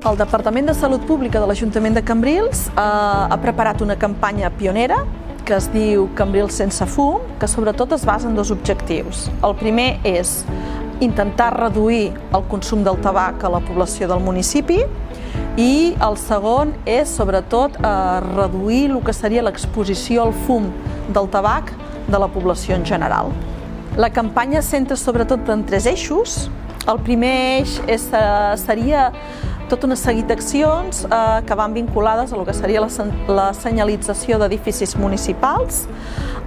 El Departament de Salut Pública de l'Ajuntament de Cambrils ha preparat una campanya pionera que es diu Cambrils sense fum, que sobretot es basa en dos objectius. El primer és intentar reduir el consum del tabac a la població del municipi i el segon és sobretot reduir el que seria l'exposició al fum del tabac de la població en general. La campanya es centra sobretot en tres eixos. El primer eix seria tota una seguit d'accions que van vinculades a el que seria la senyalització d'edificis municipals,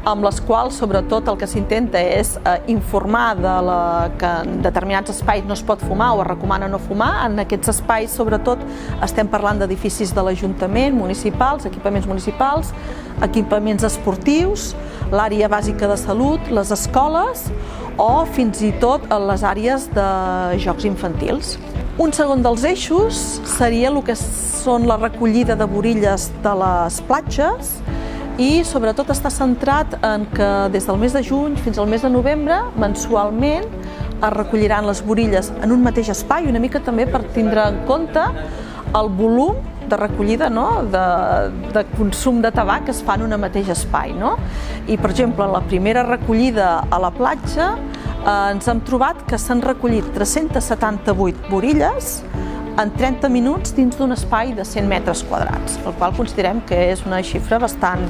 amb les quals sobretot el que s'intenta és informar que en determinats espais no es pot fumar o es recomana no fumar. En aquests espais sobretot estem parlant d'edificis de l'Ajuntament, municipals, equipaments esportius, l'àrea bàsica de salut, les escoles o fins i tot les àrees de jocs infantils. Un segon dels eixos seria el que són la recollida de borilles de les platges i sobretot està centrat en que des del mes de juny fins al mes de novembre, mensualment, es recolliran les borilles en un mateix espai, una mica també per tindre en compte el volum de recollida, de consum de tabac que es fa en un mateix espai. I, per exemple, en la primera recollida a la platja ens hem trobat que s'han recollit 378 borilles en 30 minuts dins d'un espai de 100 metres quadrats, el qual considerem que és una xifra bastant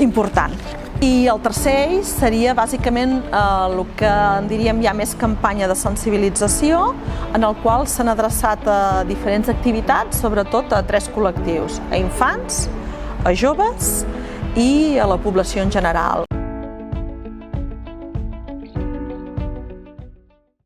important. I el tercer eix seria bàsicament el que en diríem ja més campanya de sensibilització, en el qual s'han adreçat a diferents activitats, sobretot a tres col·lectius: a infants, a joves i a la població en general.